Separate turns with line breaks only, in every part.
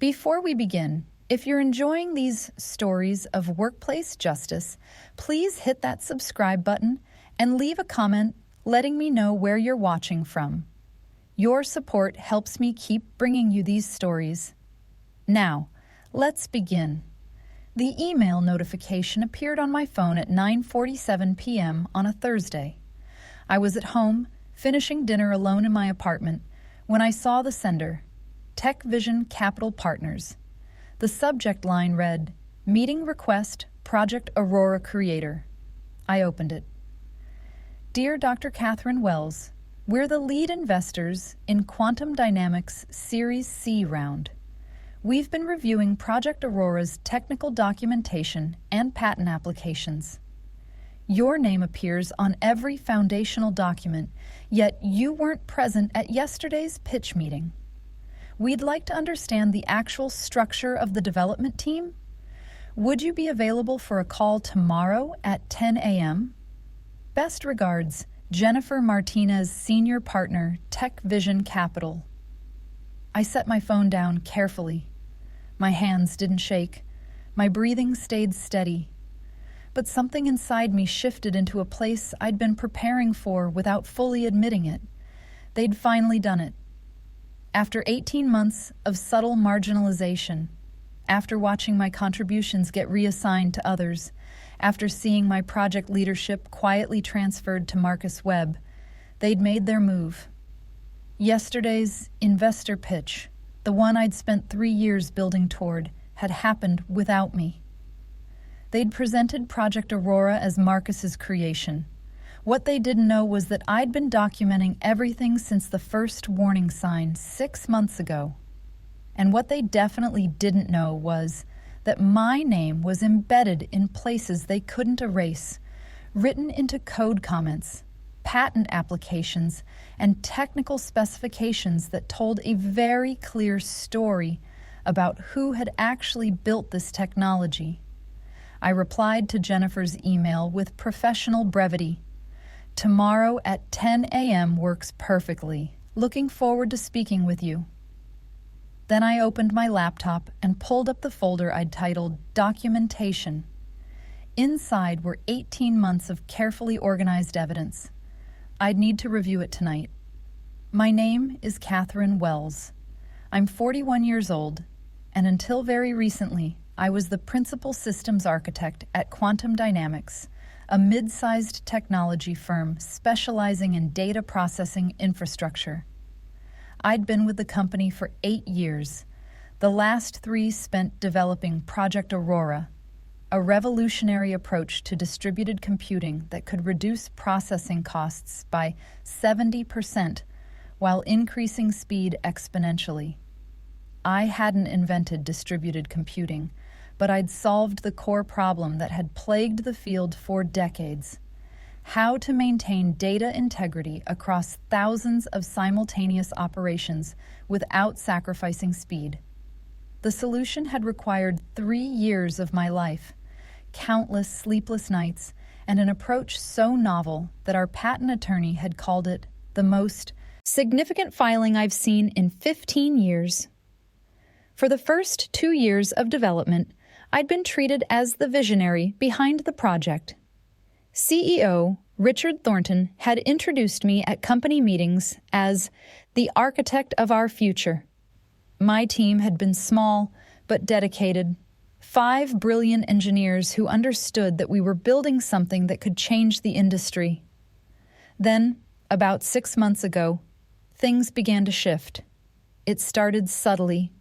Before we begin, if you're enjoying these stories of workplace justice, please hit that subscribe button and leave a comment letting me know where you're watching from. Your support helps me keep bringing you these stories. Now, let's begin. The email notification appeared on my phone at 9:47 p.m. on a Thursday. I was at home, finishing dinner alone in my apartment, when I saw the sender, Tech Vision Capital Partners. The subject line read, "Meeting Request, Project Aurora Creator." I opened it. Dear Dr. Catherine Wells, we're the lead investors in Quantum Dynamics Series C round. We've been reviewing Project Aurora's technical documentation and patent applications. Your name appears on every foundational document, yet you weren't present at yesterday's pitch meeting. We'd like to understand the actual structure of the development team. Would you be available for a call tomorrow at 10 a.m.? Best regards, Jennifer Martinez, Senior Partner, Tech Vision Capital. I set my phone down carefully. My hands didn't shake. My breathing stayed steady. But something inside me shifted into a place I'd been preparing for without fully admitting it. They'd finally done it. After 18 months of subtle marginalization, after watching my contributions get reassigned to others, after seeing my project leadership quietly transferred to Marcus Webb, they'd made their move. Yesterday's investor pitch, the one I'd spent 3 years building toward, had happened without me. They'd presented Project Aurora as Marcus's creation. What they didn't know was that I'd been documenting everything since the first warning sign 6 months ago. And what they definitely didn't know was that my name was embedded in places they couldn't erase, written into code comments, patent applications, and technical specifications that told a very clear story about who had actually built this technology. I replied to Jennifer's email with professional brevity. Tomorrow at 10 a.m. works perfectly. Looking forward to speaking with you. Then I opened my laptop and pulled up the folder I'd titled Documentation. Inside were 18 months of carefully organized evidence. I'd need to review it tonight. My name is Catherine Wells. I'm 41 years old, and until very recently, I was the principal systems architect at Quantum Dynamics, a mid-sized technology firm specializing in data processing infrastructure. I'd been with the company for 8 years, the last 3 spent developing Project Aurora, a revolutionary approach to distributed computing that could reduce processing costs by 70% while increasing speed exponentially. I hadn't invented distributed computing, but I'd solved the core problem that had plagued the field for decades: how to maintain data integrity across thousands of simultaneous operations without sacrificing speed. The solution had required 3 years of my life, countless sleepless nights, and an approach so novel that our patent attorney had called it the most significant filing I've seen in 15 years. For the first 2 years of development, I'd been treated as the visionary behind the project. CEO Richard Thornton had introduced me at company meetings as the architect of our future. My team had been small but dedicated, 5 brilliant engineers who understood that we were building something that could change the industry. Then, about 6 months ago, things began to shift. It started subtly.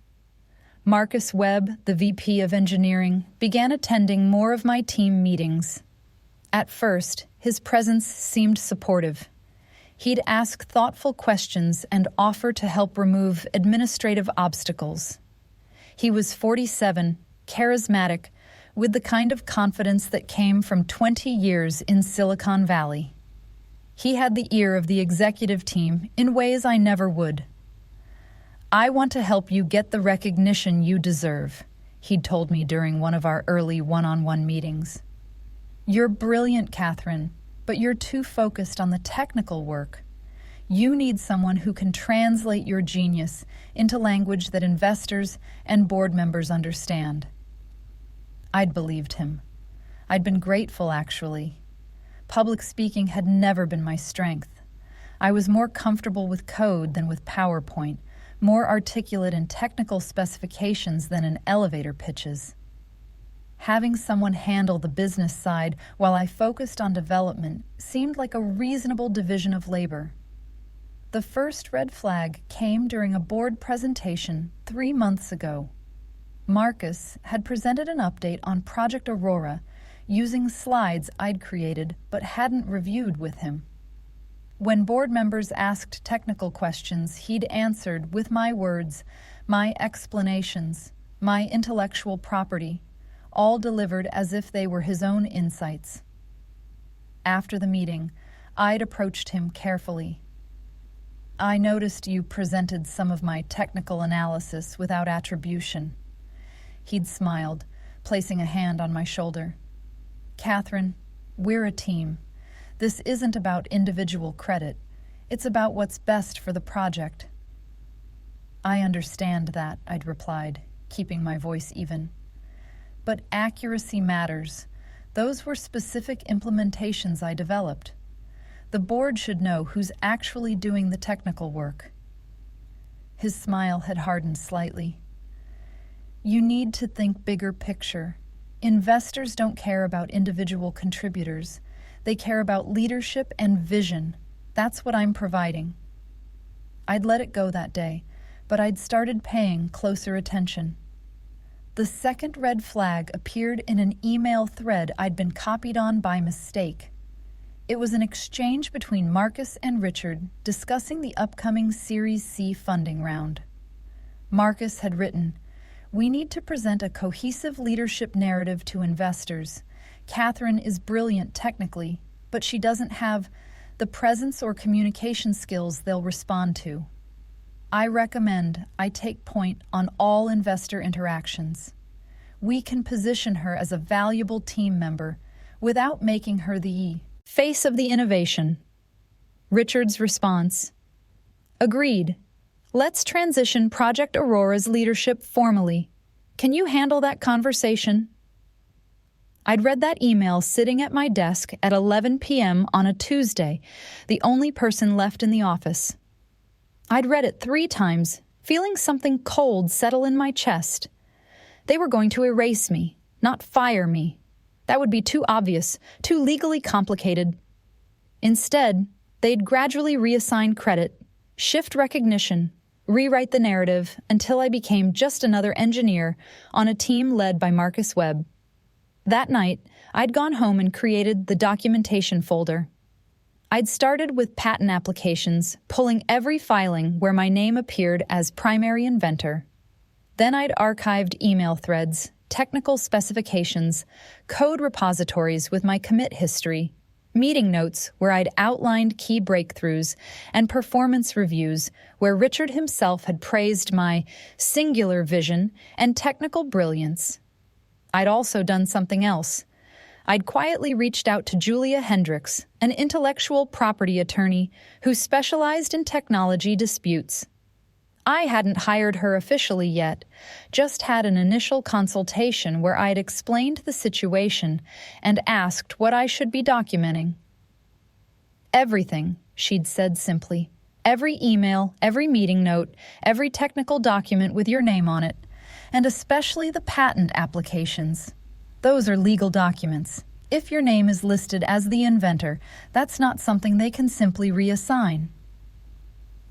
Marcus Webb, the VP of Engineering, began attending more of my team meetings. At first, his presence seemed supportive. He'd ask thoughtful questions and offer to help remove administrative obstacles. He was 47, charismatic, with the kind of confidence that came from 20 years in Silicon Valley. He had the ear of the executive team in ways I never would. "I want to help you get the recognition you deserve," he'd told me during one of our early one-on-one meetings. "You're brilliant, Catherine, but you're too focused on the technical work. You need someone who can translate your genius into language that investors and board members understand. I'd believed him. I'd been grateful, actually. Public speaking had never been my strength. I was more comfortable with code than with PowerPoint, more articulate in technical specifications than in elevator pitches. Having someone handle the business side while I focused on development seemed like a reasonable division of labor. The first red flag came during a board presentation 3 months ago. Marcus had presented an update on Project Aurora using slides I'd created but hadn't reviewed with him. When board members asked technical questions, he'd answered with my words, my explanations, my intellectual property, all delivered as if they were his own insights. After the meeting, I'd approached him carefully. I noticed you presented some of my technical analysis without attribution. He'd smiled, placing a hand on my shoulder. Catherine, we're a team. This isn't about individual credit. It's about what's best for the project. I understand that, I'd replied, keeping my voice even. But accuracy matters. Those were specific implementations I developed. The board should know who's actually doing the technical work. His smile had hardened slightly. You need to think bigger picture. Investors don't care about individual contributors. They care about leadership and vision. That's what I'm providing. I'd let it go that day, but I'd started paying closer attention. The second red flag appeared in an email thread I'd been copied on by mistake. It was an exchange between Marcus and Richard discussing the upcoming Series C funding round. Marcus had written, "We need to present a cohesive leadership narrative to investors. Catherine is brilliant technically, but she doesn't have the presence or communication skills they'll respond to. I recommend I take point on all investor interactions. We can position her as a valuable team member without making her the face of the innovation." Richard's response, "Agreed. Let's transition Project Aurora's leadership formally. Can you handle that conversation?" I'd read that email sitting at my desk at 11 p.m. on a Tuesday, the only person left in the office. I'd read it 3 times, feeling something cold settle in my chest. They were going to erase me, not fire me. That would be too obvious, too legally complicated. Instead, they'd gradually reassign credit, shift recognition, rewrite the narrative until I became just another engineer on a team led by Marcus Webb. That night, I'd gone home and created the documentation folder. I'd started with patent applications, pulling every filing where my name appeared as primary inventor. Then I'd archived email threads, technical specifications, code repositories with my commit history, meeting notes where I'd outlined key breakthroughs, and performance reviews where Richard himself had praised my singular vision and technical brilliance. I'd also done something else. I'd quietly reached out to Julia Hendricks, an intellectual property attorney who specialized in technology disputes. I hadn't hired her officially yet, just had an initial consultation where I'd explained the situation and asked what I should be documenting. "Everything," she'd said simply. "Every email, every meeting note, every technical document with your name on it. And especially the patent applications. Those are legal documents. If your name is listed as the inventor, that's not something they can simply reassign."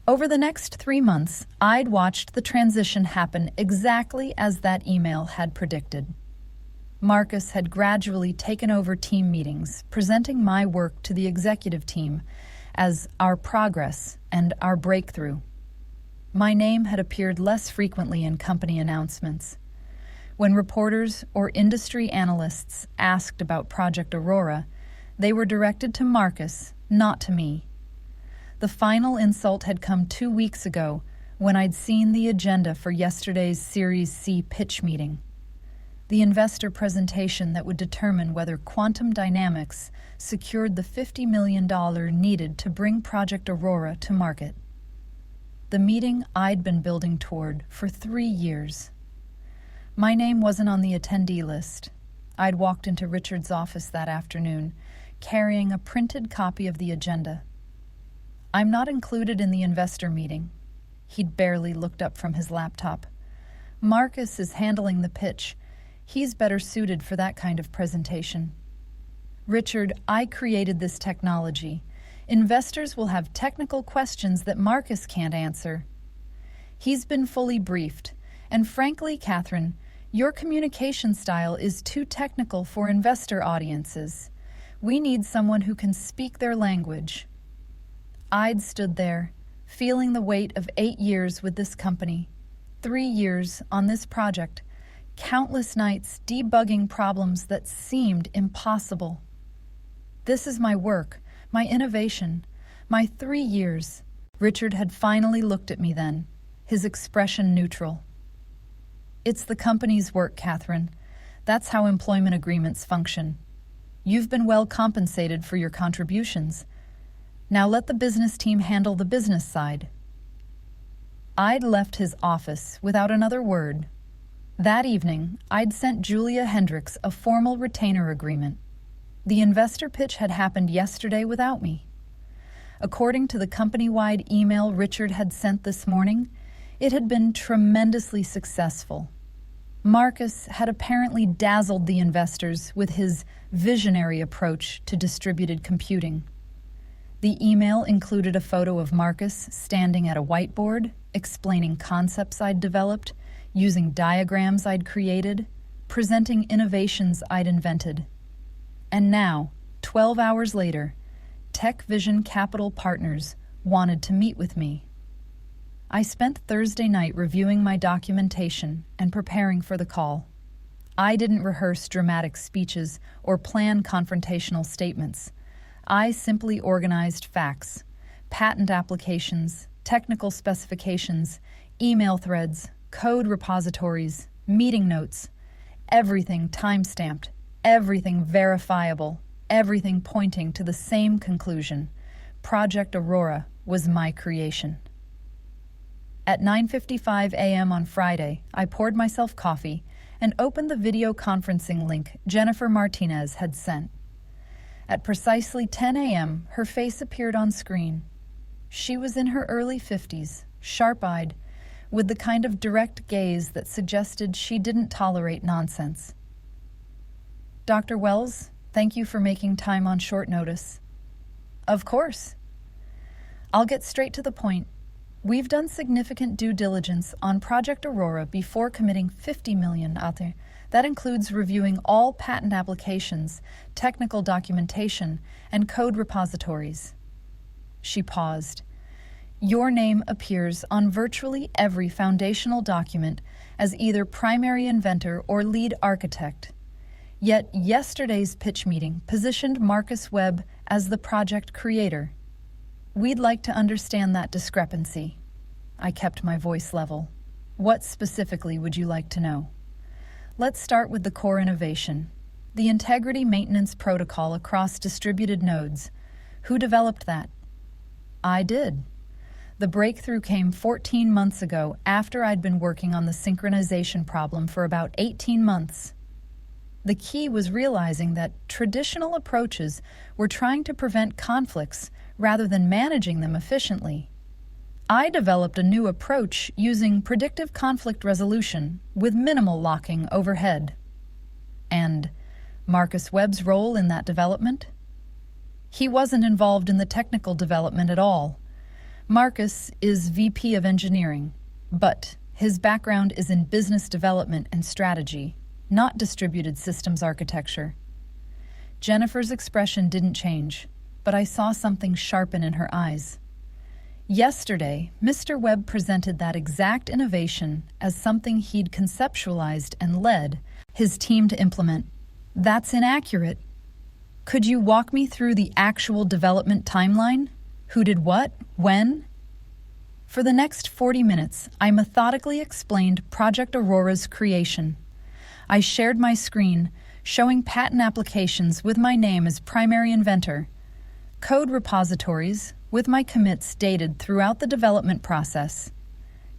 Over the next 3 months, I'd watched the transition happen exactly as that email had predicted. Marcus had gradually taken over team meetings, presenting my work to the executive team as our progress and our breakthrough. My name had appeared less frequently in company announcements. When reporters or industry analysts asked about Project Aurora, they were directed to Marcus, not to me. The final insult had come 2 weeks ago when I'd seen the agenda for yesterday's Series C pitch meeting. the investor presentation that would determine whether quantum dynamics secured the $50 million needed to bring Project Aurora to market. The meeting I'd been building toward for 3 years. My name wasn't on the attendee list. I'd walked into Richard's office that afternoon, carrying a printed copy of the agenda. I'm not included in the investor meeting. He'd barely looked up from his laptop. Marcus is handling the pitch. He's better suited for that kind of presentation. Richard, I created this technology. Investors will have technical questions that Marcus can't answer. He's been fully briefed, and frankly, Catherine, your communication style is too technical for investor audiences. We need someone who can speak their language. I'd stood there, feeling the weight of 8 years with this company, 3 years on this project, countless nights debugging problems that seemed impossible. This is my work, my innovation, my 3 years. Richard had finally looked at me then, his expression neutral. It's the company's work, Catherine. That's how employment agreements function. You've been well compensated for your contributions. Now let the business team handle the business side. I'd left his office without another word. That evening, I'd sent Julia Hendricks a formal retainer agreement. The investor pitch had happened yesterday without me. According to the company-wide email Richard had sent this morning, it had been tremendously successful. Marcus had apparently dazzled the investors with his visionary approach to distributed computing. The email included a photo of Marcus standing at a whiteboard, explaining concepts I'd developed, using diagrams I'd created, presenting innovations I'd invented. And now, 12 hours later, Tech Vision Capital Partners wanted to meet with me. I spent Thursday night reviewing my documentation and preparing for the call. I didn't rehearse dramatic speeches or plan confrontational statements. I simply organized facts, patent applications, technical specifications, email threads, code repositories, meeting notes, everything time-stamped, everything verifiable, everything pointing to the same conclusion. Project Aurora was my creation. At 9:55 a.m. on Friday, I poured myself coffee and opened the video conferencing link Jennifer Martinez had sent. At precisely 10 a.m., her face appeared on screen. She was in her early 50s, sharp-eyed, with the kind of direct gaze that suggested she didn't tolerate nonsense. Dr. Wells, thank you for making time on short notice. Of course. I'll get straight to the point. We've done significant due diligence on Project Aurora before committing $50 million out there. That includes reviewing all patent applications, technical documentation, and code repositories. She paused. Your name appears on virtually every foundational document as either primary inventor or lead architect. Yet yesterday's pitch meeting positioned Marcus Webb as the project creator. We'd like to understand that discrepancy. I kept my voice level. What specifically would you like to know? Let's start with the core innovation, the integrity maintenance protocol across distributed nodes. Who developed that? I did. The breakthrough came 14 months ago after I'd been working on the synchronization problem for about 18 months. The key was realizing that traditional approaches were trying to prevent conflicts rather than managing them efficiently. I developed a new approach using predictive conflict resolution with minimal locking overhead. And Marcus Webb's role in that development? He wasn't involved in the technical development at all. Marcus is VP of Engineering, but his background is in business development and strategy, not distributed systems architecture. Jennifer's expression didn't change, but I saw something sharpen in her eyes. Yesterday, Mr. Webb presented that exact innovation as something he'd conceptualized and led his team to implement. That's inaccurate. Could you walk me through the actual development timeline? Who did what? When? For the next 40 minutes, I methodically explained Project Aurora's creation. I shared my screen, showing patent applications with my name as primary inventor, code repositories with my commits dated throughout the development process,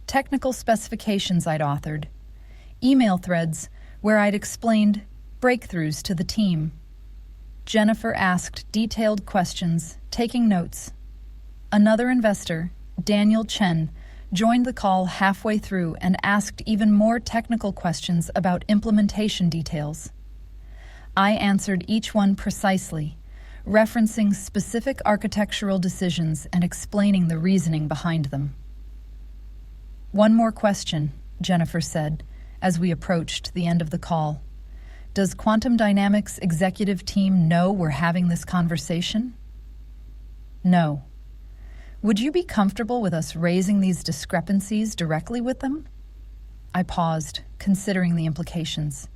technical specifications I'd authored, email threads where I'd explained breakthroughs to the team. Jennifer asked detailed questions, taking notes. Another investor, Daniel Chen, joined the call halfway through and asked even more technical questions about implementation details. I answered each one precisely, referencing specific architectural decisions and explaining the reasoning behind them. "One more question," Jennifer said, as we approached the end of the call. "Does Quantum Dynamics' executive team know we're having this conversation?" "No." "Would you be comfortable with us raising these discrepancies directly with them?" I paused, considering the implications.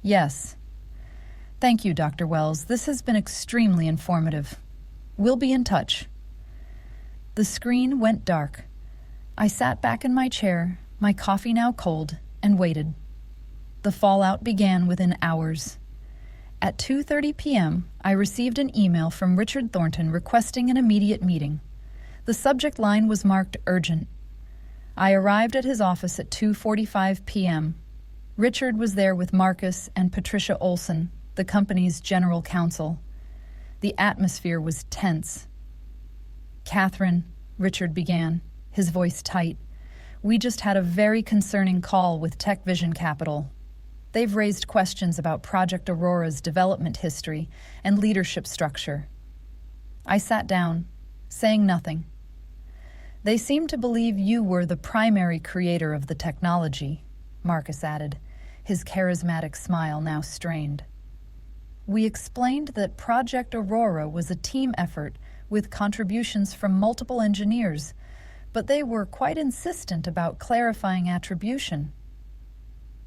"Yes." "Thank you, Dr. Wells. This has been extremely informative. We'll be in touch." The screen went dark. I sat back in my chair, my coffee now cold, and waited. The fallout began within hours. At 2:30 p.m., I received an email from Richard Thornton requesting an immediate meeting. The subject line was marked urgent. I arrived at his office at 2:45 p.m. Richard was there with Marcus and Patricia Olson, the company's general counsel. The atmosphere was tense. "Catherine," Richard began, his voice tight, "we just had a very concerning call with Tech Vision Capital. They've raised questions about Project Aurora's development history and leadership structure." I sat down, saying nothing. "They seem to believe you were the primary creator of the technology," Marcus added, his charismatic smile now strained. "We explained that Project Aurora was a team effort with contributions from multiple engineers, but they were quite insistent about clarifying attribution."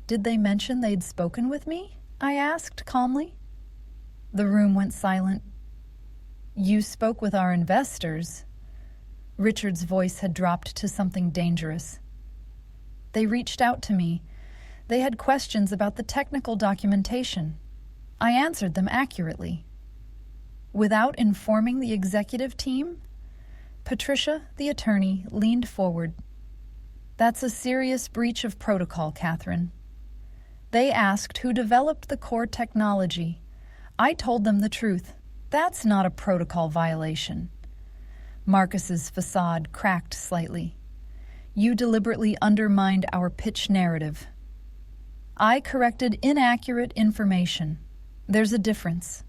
"Did they mention they'd spoken with me?" I asked calmly. The room went silent. "You spoke with our investors." Richard's voice had dropped to something dangerous. "They reached out to me. They had questions about the technical documentation. I answered them accurately." "Without informing the executive team?" Patricia, the attorney, leaned forward. "That's a serious breach of protocol, Catherine. They asked who developed the core technology. I told them the truth. That's not a protocol violation." Marcus's facade cracked slightly. "You deliberately undermined our pitch narrative." "I corrected inaccurate information. There's a difference."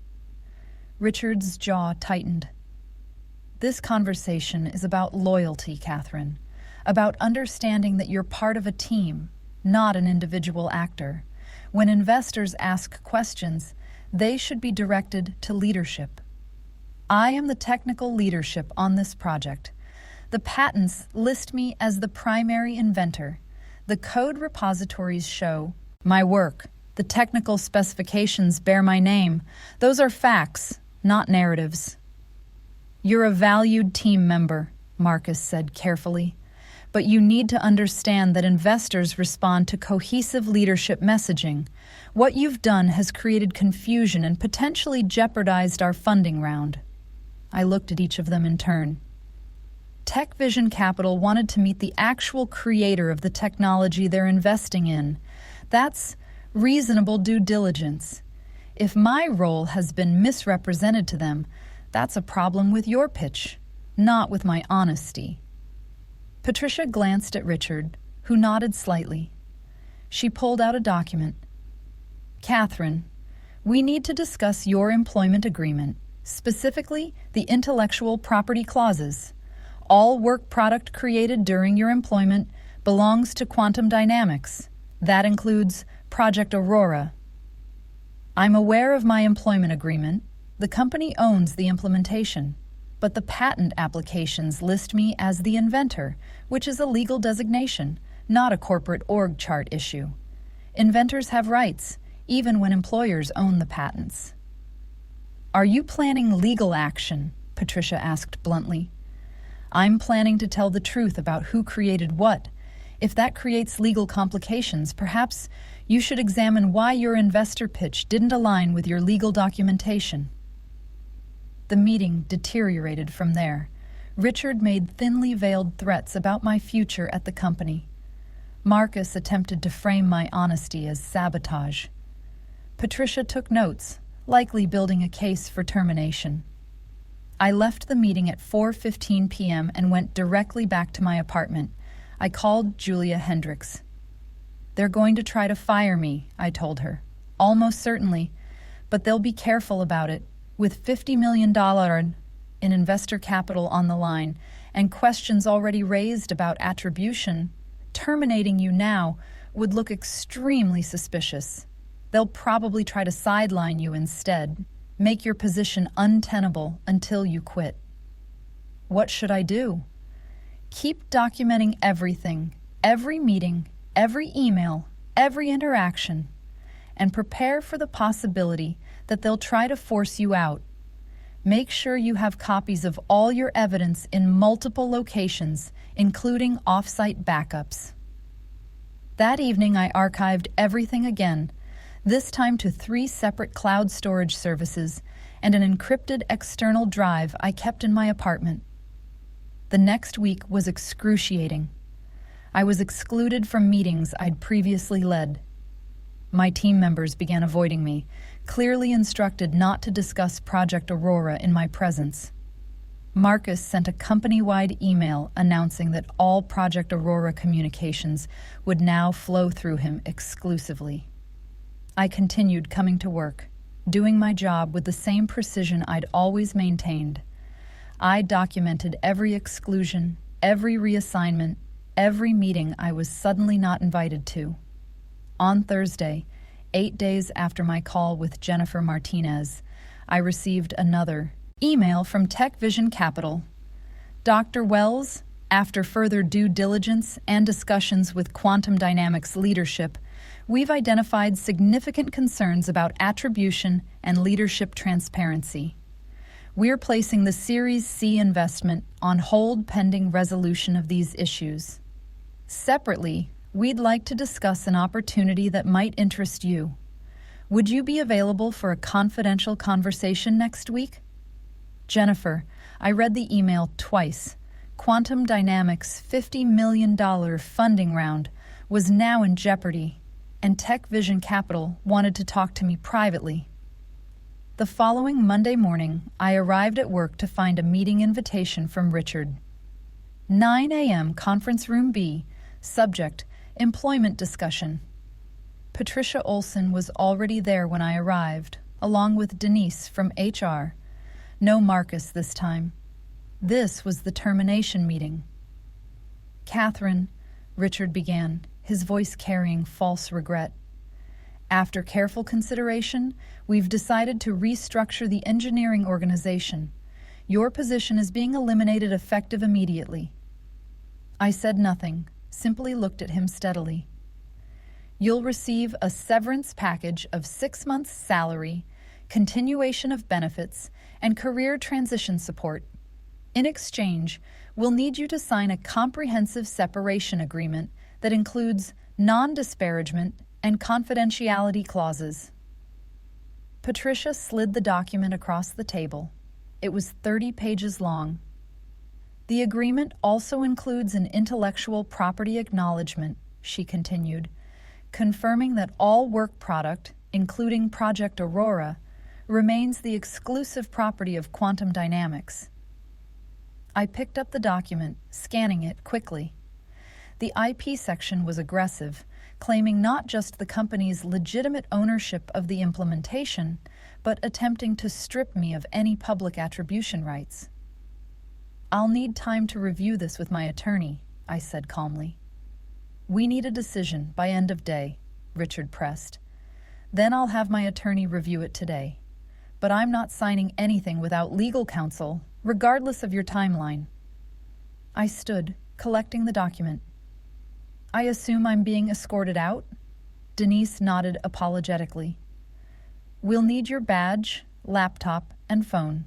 Richard's jaw tightened. "This conversation is about loyalty, Catherine, about understanding that you're part of a team, not an individual actor. When investors ask questions, they should be directed to leadership. I am the technical leadership on this project. The patents list me as the primary inventor. The code repositories show my work. The technical specifications bear my name. Those are facts, not narratives." "You're a valued team member," Marcus said carefully, "but you need to understand that investors respond to cohesive leadership messaging. What you've done has created confusion and potentially jeopardized our funding round." I looked at each of them in turn. Tech Vision Capital wanted to meet the actual creator of the technology they're investing in. That's reasonable due diligence. If my role has been misrepresented to them, that's a problem with your pitch, not with my honesty. Patricia glanced at Richard, who nodded slightly. She pulled out a document. "Catherine, we need to discuss your employment agreement, specifically the intellectual property clauses. All work product created during your employment belongs to Quantum Dynamics. That includes Project Aurora." "I'm aware of my employment agreement. The company owns the implementation, but the patent applications list me as the inventor, which is a legal designation, not a corporate org chart issue. Inventors have rights, even when employers own the patents." "Are you planning legal action?" Patricia asked bluntly. "I'm planning to tell the truth about who created what, If that creates legal complications, perhaps you should examine why your investor pitch didn't align with your legal documentation. The meeting deteriorated from there. Richard made thinly veiled threats about my future at the company. Marcus attempted to frame my honesty as sabotage. Patricia took notes, likely building a case for termination. I left the meeting at 4:15 p.m. and went directly back to my apartment. I called Julia Hendricks. "They're going to try to fire me," I told her. "Almost certainly, but they'll be careful about it. With $50 million in investor capital on the line and questions already raised about attribution, terminating you now would look extremely suspicious. They'll probably try to sideline you instead, make your position untenable until you quit." What should I do? Keep documenting everything, every meeting, every email, every interaction, and prepare for the possibility that they'll try to force you out. Make sure you have copies of all your evidence in multiple locations, including off-site backups. That evening, I archived everything again, this time to 3 separate cloud storage services and an encrypted external drive I kept in my apartment. The next week was excruciating. I was excluded from meetings I'd previously led. My team members began avoiding me, clearly instructed not to discuss Project Aurora in my presence. Marcus sent a company-wide email announcing that all Project Aurora communications would now flow through him exclusively. I continued coming to work, doing my job with the same precision I'd always maintained. I documented every exclusion, every reassignment, every meeting I was suddenly not invited to. On Thursday, 8 days after my call with Jennifer Martinez, I received another email from Tech Vision Capital. "Dr. Wells, after further due diligence and discussions with Quantum Dynamics leadership, we've identified significant concerns about attribution and leadership transparency. We're placing the Series C investment on hold pending resolution of these issues. Separately, we'd like to discuss an opportunity that might interest you. Would you be available for a confidential conversation next week?" Jennifer, I read the email twice. Quantum Dynamics' $50 million funding round was now in jeopardy, and Tech Vision Capital wanted to talk to me privately. The following Monday morning, I arrived at work to find a meeting invitation from Richard. 9 a.m. Conference Room B, subject, employment discussion. Patricia Olson was already there when I arrived, along with Denise from HR. No Marcus this time. This was the termination meeting. "Catherine," Richard began, his voice carrying false regret. "After careful consideration, we've decided to restructure the engineering organization. Your position is being eliminated effective immediately." I said nothing, simply looked at him steadily. "You'll receive a severance package of 6 months' salary, continuation of benefits, and career transition support. In exchange, we'll need you to sign a comprehensive separation agreement that includes non-disparagement and confidentiality clauses." Patricia slid the document across the table. It was 30 pages long. "The agreement also includes an intellectual property acknowledgement," she continued, "confirming that all work product, including Project Aurora, remains the exclusive property of Quantum Dynamics." I picked up the document, scanning it quickly. The IP section was aggressive, claiming not just the company's legitimate ownership of the implementation, but attempting to strip me of any public attribution rights. "I'll need time to review this with my attorney," I said calmly. "We need a decision by end of day," Richard pressed. "Then I'll have my attorney review it today. But I'm not signing anything without legal counsel, regardless of your timeline." I stood, collecting the document. "I assume I'm being escorted out?" Denise nodded apologetically. "We'll need your badge, laptop, and phone.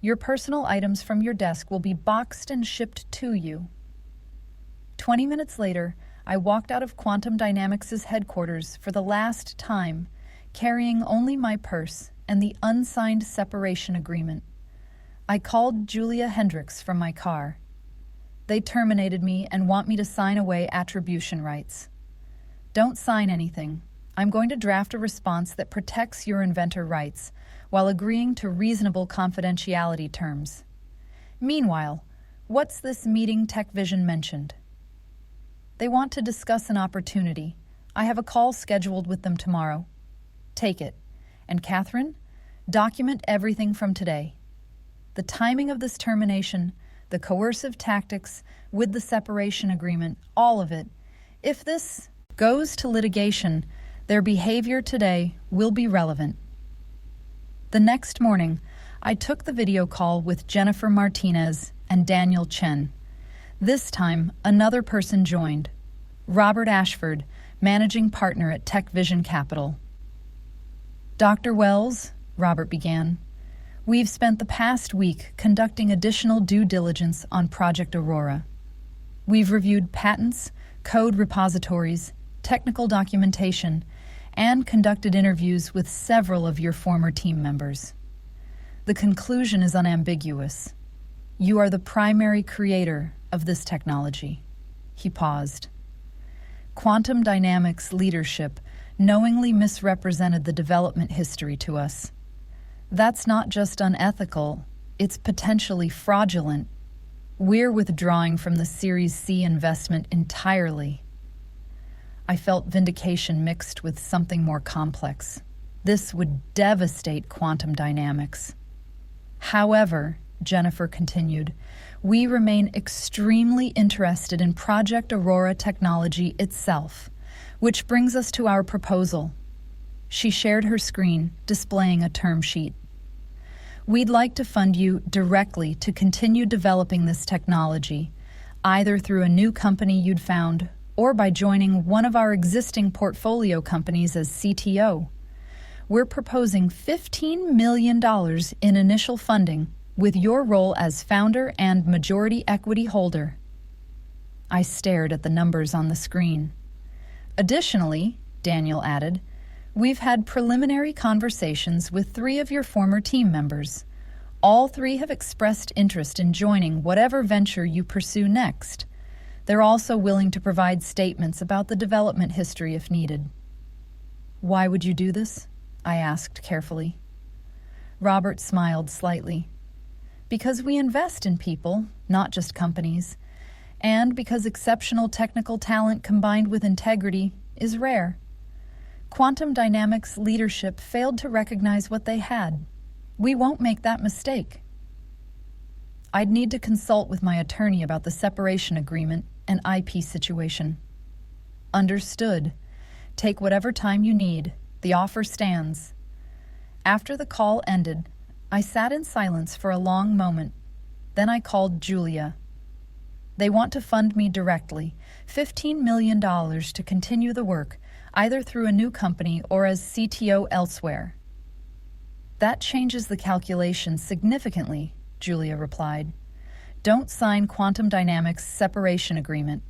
Your personal items from your desk will be boxed and shipped to you." 20 minutes later, I walked out of Quantum Dynamics' headquarters for the last time, carrying only my purse and the unsigned separation agreement. I called Julia Hendricks from my car. They terminated me and want me to sign away attribution rights. Don't sign anything. I'm going to draft a response that protects your inventor rights while agreeing to reasonable confidentiality terms. Meanwhile, what's this meeting TechVision mentioned? They want to discuss an opportunity. I have a call scheduled with them tomorrow. Take it. And Catherine, document everything from today. The timing of this termination, the coercive tactics with the separation agreement, all of it. If this goes to litigation, their behavior today will be relevant. The next morning, I took the video call with Jennifer Martinez and Daniel Chen. This time, another person joined, Robert Ashford, managing partner at TechVision Capital. Dr. Wells, Robert began, we've spent the past week conducting additional due diligence on Project Aurora. We've reviewed patents, code repositories, technical documentation, and conducted interviews with several of your former team members. The conclusion is unambiguous. You are the primary creator of this technology. He paused. Quantum Dynamics leadership knowingly misrepresented the development history to us. That's not just unethical, it's potentially fraudulent. We're withdrawing from the Series C investment entirely. I felt vindication mixed with something more complex. This would devastate Quantum Dynamics. However, Jennifer continued, we remain extremely interested in Project Aurora technology itself, which brings us to our proposal. She shared her screen, displaying a term sheet. We'd like to fund you directly to continue developing this technology, either through a new company you'd found or by joining one of our existing portfolio companies as CTO. We're proposing $15 million in initial funding with your role as founder and majority equity holder. I stared at the numbers on the screen. Additionally, Daniel added, we've had preliminary conversations with 3 of your former team members. All 3 have expressed interest in joining whatever venture you pursue next. They're also willing to provide statements about the development history if needed. Why would you do this? I asked carefully. Robert smiled slightly. Because we invest in people, not just companies, and because exceptional technical talent combined with integrity is rare. Quantum Dynamics leadership failed to recognize what they had. We won't make that mistake. I'd need to consult with my attorney about the separation agreement and IP situation. Understood. Take whatever time you need. The offer stands. After the call ended, I sat in silence for a long moment. Then I called Julia. They want to fund me directly, $15 million to continue the work, either through a new company or as CTO elsewhere. That changes the calculation significantly, Julia replied. Don't sign Quantum Dynamics' separation agreement.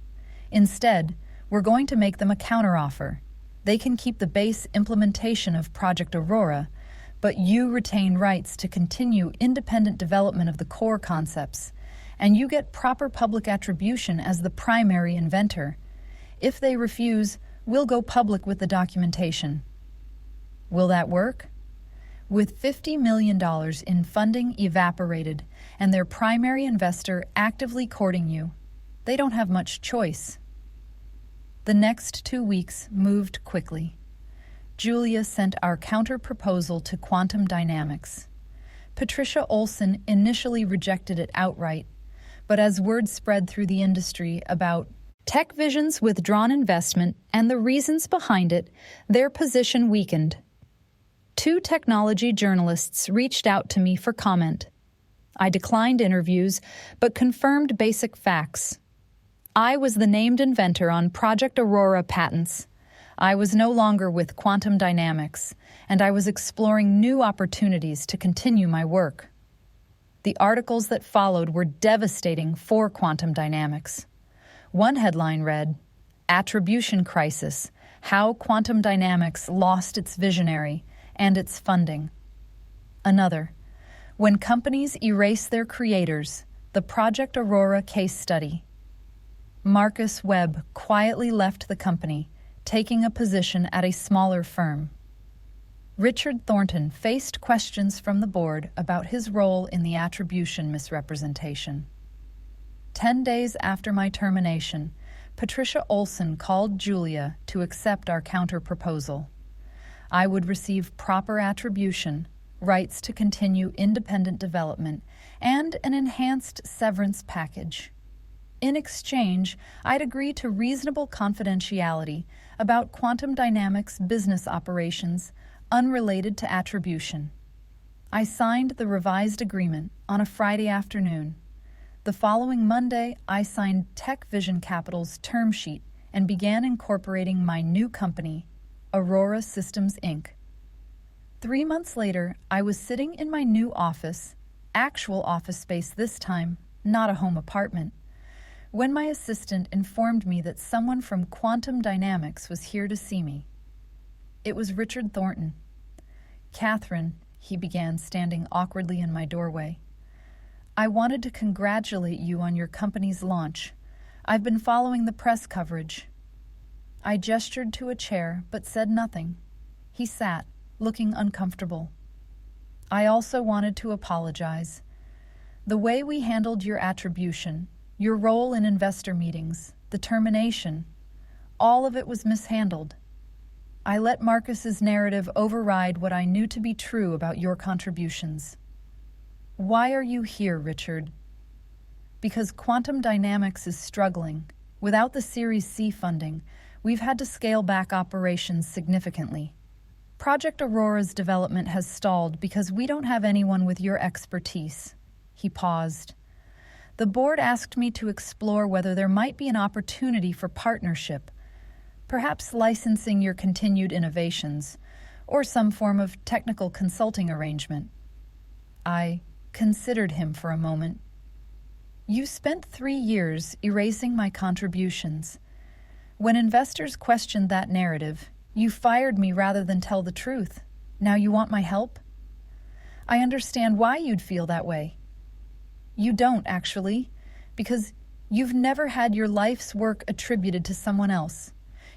Instead, we're going to make them a counteroffer. They can keep the base implementation of Project Aurora, but you retain rights to continue independent development of the core concepts, and you get proper public attribution as the primary inventor. If they refuse, we'll go public with the documentation. Will that work? With $50 million in funding evaporated and their primary investor actively courting you, they don't have much choice. The next 2 weeks moved quickly. Julia sent our counter-proposal to Quantum Dynamics. Patricia Olson initially rejected it outright, but as word spread through the industry about TechVision's withdrawn investment and the reasons behind it, their position weakened. 2 technology journalists reached out to me for comment. I declined interviews, but confirmed basic facts. I was the named inventor on Project Aurora patents. I was no longer with Quantum Dynamics, and I was exploring new opportunities to continue my work. The articles that followed were devastating for Quantum Dynamics. One headline read, Attribution Crisis: How Quantum Dynamics Lost Its Visionary and Its Funding. Another, When Companies Erase Their Creators, the Project Aurora Case Study. Marcus Webb quietly left the company, taking a position at a smaller firm. Richard Thornton faced questions from the board about his role in the attribution misrepresentation. 10 days after my termination, Patricia Olson called Julia to accept our counterproposal. I would receive proper attribution, rights to continue independent development, and an enhanced severance package. In exchange, I'd agree to reasonable confidentiality about Quantum Dynamics' business operations unrelated to attribution. I signed the revised agreement on a Friday afternoon. The following Monday, I signed Tech Vision Capital's term sheet and began incorporating my new company, Aurora Systems, Inc. 3 months later, I was sitting in my new office, actual office space this time, not a home apartment, when my assistant informed me that someone from Quantum Dynamics was here to see me. It was Richard Thornton. "Catherine," he began, standing awkwardly in my doorway, "I wanted to congratulate you on your company's launch. I've been following the press coverage." I gestured to a chair but said nothing. He sat, looking uncomfortable. "I also wanted to apologize. The way we handled your attribution, your role in investor meetings, the termination, all of it was mishandled. I let Marcus's narrative override what I knew to be true about your contributions." "Why are you here, Richard?" "Because Quantum Dynamics is struggling. Without the Series C funding, we've had to scale back operations significantly. Project Aurora's development has stalled because we don't have anyone with your expertise." He paused. "The board asked me to explore whether there might be an opportunity for partnership, perhaps licensing your continued innovations, or some form of technical consulting arrangement." I considered him for a moment. "You spent 3 years erasing my contributions. When investors questioned that narrative, you fired me rather than tell the truth. Now you want my help? I understand why you'd feel that way. You don't, actually, because you've never had your life's work attributed to someone else.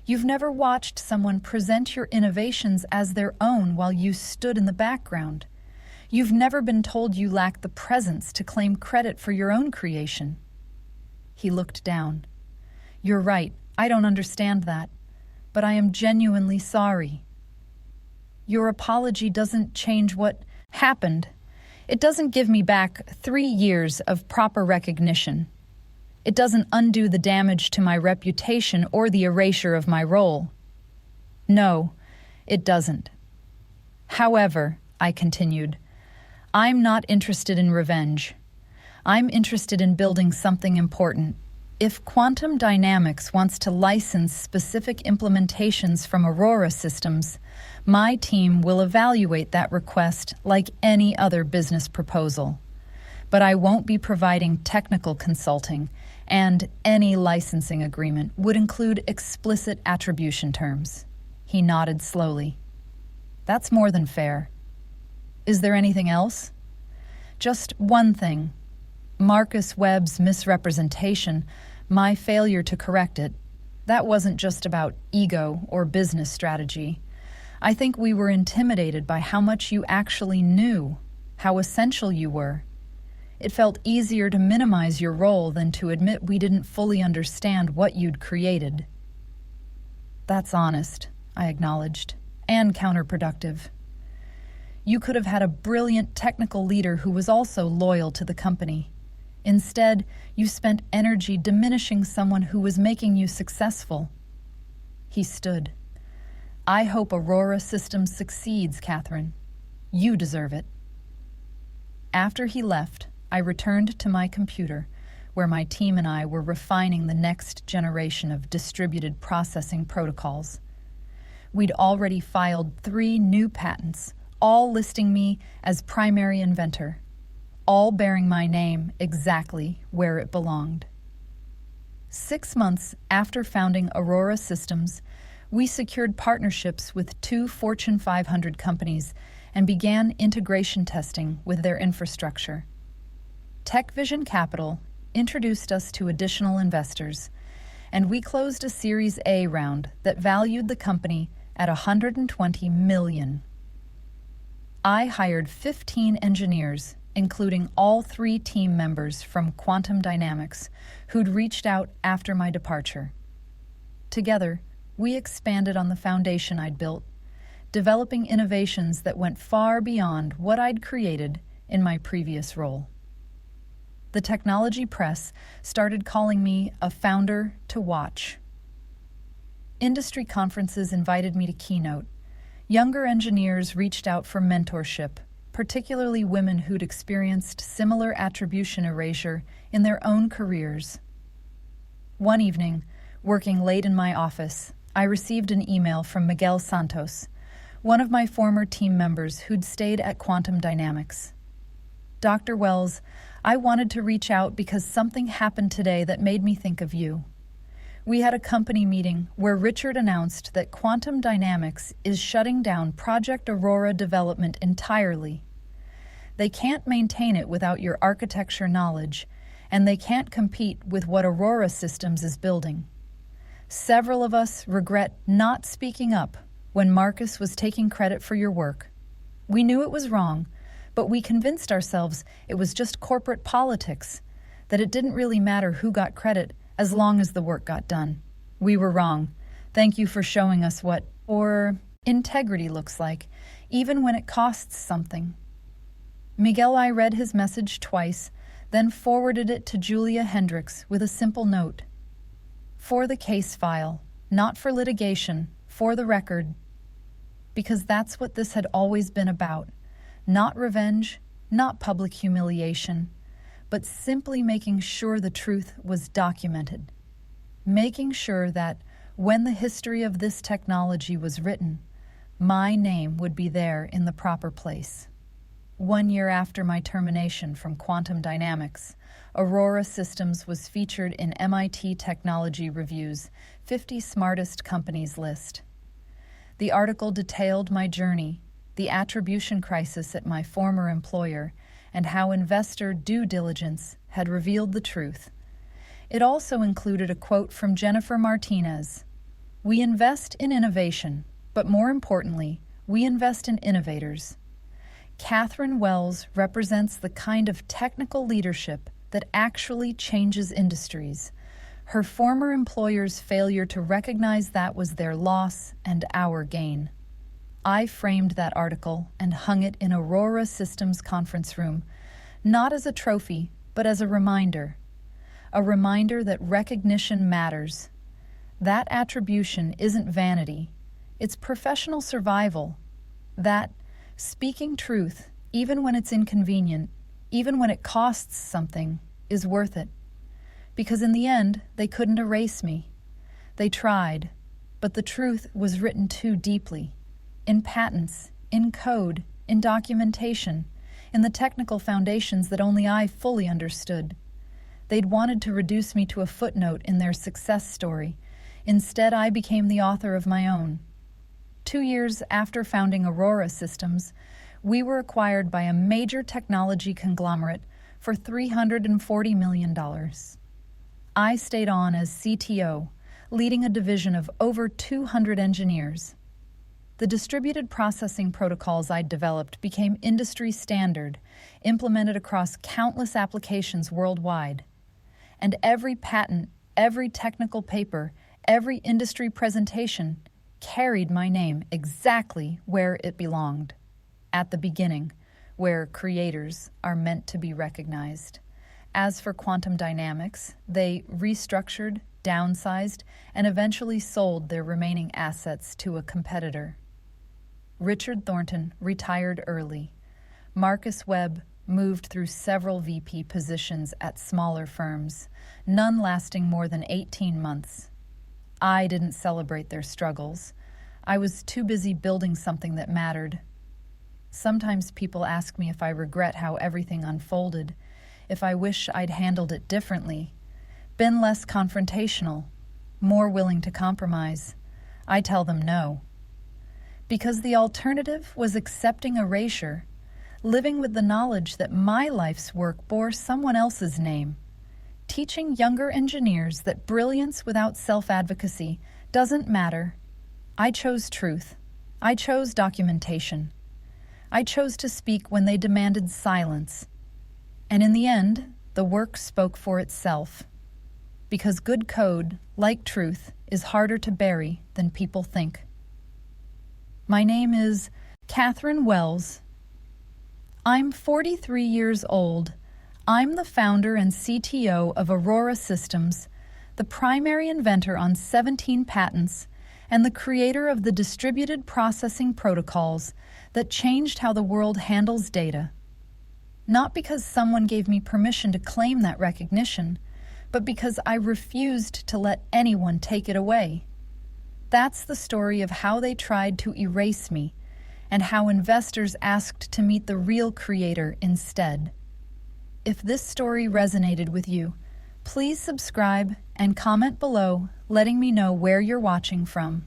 You've never watched someone present your innovations as their own while you stood in the background. You've never been told you lack the presence to claim credit for your own creation." He looked down. "You're right, I don't understand that, but I am genuinely sorry." "Your apology doesn't change what happened. It doesn't give me back 3 years of proper recognition. It doesn't undo the damage to my reputation or the erasure of my role." "No, it doesn't. However," I continued, "I'm not interested in revenge. I'm interested in building something important. If Quantum Dynamics wants to license specific implementations from Aurora Systems, my team will evaluate that request like any other business proposal. But I won't be providing technical consulting, and any licensing agreement would include explicit attribution terms." He nodded slowly. "That's more than fair. Is there anything else?" "Just one thing. Marcus Webb's misrepresentation, my failure to correct it, that wasn't just about ego or business strategy. I think we were intimidated by how much you actually knew, how essential you were. It felt easier to minimize your role than to admit we didn't fully understand what you'd created." "That's honest," I acknowledged, "and counterproductive. You could have had a brilliant technical leader who was also loyal to the company. Instead, you spent energy diminishing someone who was making you successful." He stood. "I hope Aurora Systems succeeds, Catherine. You deserve it." After he left, I returned to my computer, where my team and I were refining the next generation of distributed processing protocols. We'd already filed 3 new patents, all listing me as primary inventor, all bearing my name exactly where it belonged. 6 months after founding Aurora Systems, we secured partnerships with 2 Fortune 500 companies and began integration testing with their infrastructure. TechVision Capital introduced us to additional investors, and we closed a Series A round that valued the company at $120 million. I hired 15 engineers, including all 3 team members from Quantum Dynamics, who'd reached out after my departure. Together, we expanded on the foundation I'd built, developing innovations that went far beyond what I'd created in my previous role. The technology press started calling me a founder to watch. Industry conferences invited me to keynote. Younger engineers reached out for mentorship, particularly women who'd experienced similar attribution erasure in their own careers. One evening, working late in my office, I received an email from Miguel Santos, one of my former team members who'd stayed at Quantum Dynamics. Dr. Wells, I wanted to reach out because something happened today that made me think of you. We had a company meeting where Richard announced that Quantum Dynamics is shutting down Project Aurora development entirely. They can't maintain it without your architecture knowledge, and they can't compete with what Aurora Systems is building. Several of us regret not speaking up when Marcus was taking credit for your work. We knew it was wrong, but we convinced ourselves it was just corporate politics, that it didn't really matter who got credit as long as the work got done. We were wrong. Thank you for showing us what integrity looks like, even when it costs something. Miguel I read his message twice, then forwarded it to Julia Hendricks with a simple note. For the case file, not for litigation, for the record. Because that's what this had always been about. Not revenge, not public humiliation, but simply making sure the truth was documented. Making sure that, when the history of this technology was written, my name would be there in the proper place. 1 year after my termination from Quantum Dynamics, Aurora Systems was featured in MIT Technology Review's 50 Smartest Companies list. The article detailed my journey, the attribution crisis at my former employer, and how investor due diligence had revealed the truth. It also included a quote from Jennifer Martinez. We invest in innovation, but more importantly, we invest in innovators. Catherine Wells represents the kind of technical leadership that actually changes industries. Her former employer's failure to recognize that was their loss and our gain. I framed that article and hung it in Aurora Systems conference room, not as a trophy, but as a reminder that recognition matters. That attribution isn't vanity, it's professional survival. That speaking truth, even when it's inconvenient, even when it costs something, is worth it. Because in the end, they couldn't erase me. They tried, but the truth was written too deeply. In patents, in code, in documentation, in the technical foundations that only I fully understood. They'd wanted to reduce me to a footnote in their success story. Instead, I became the author of my own. 2 years after founding Aurora Systems, we were acquired by a major technology conglomerate for $340 million. I stayed on as CTO, leading a division of over 200 engineers. The distributed processing protocols I'd developed became industry standard, implemented across countless applications worldwide. And every patent, every technical paper, every industry presentation carried my name exactly where it belonged, at the beginning, where creators are meant to be recognized. As for Quantum Dynamics, they restructured, downsized, and eventually sold their remaining assets to a competitor. Richard Thornton retired early. Marcus Webb moved through several VP positions at smaller firms, none lasting more than 18 months. I didn't celebrate their struggles. I was too busy building something that mattered. Sometimes people ask me if I regret how everything unfolded, if I wish I'd handled it differently. been less confrontational, more willing to compromise, I tell them no. Because the alternative was accepting erasure, living with the knowledge that my life's work bore someone else's name, teaching younger engineers that brilliance without self-advocacy doesn't matter. I chose truth. I chose documentation. I chose to speak when they demanded silence. And in the end, the work spoke for itself. Because good code, like truth, is harder to bury than people think. My name is Catherine Wells. I'm 43 years old. I'm the founder and CTO of Aurora Systems, the primary inventor on 17 patents, and the creator of the distributed processing protocols that changed how the world handles data. Not because someone gave me permission to claim that recognition, but because I refused to let anyone take it away. That's the story of how they tried to erase me, and how investors asked to meet the real creator instead. If this story resonated with you, please subscribe and comment below, letting me know where you're watching from.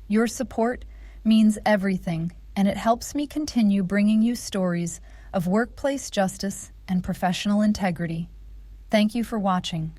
Your support means everything, and it helps me continue bringing you stories of workplace justice and professional integrity. Thank you for watching.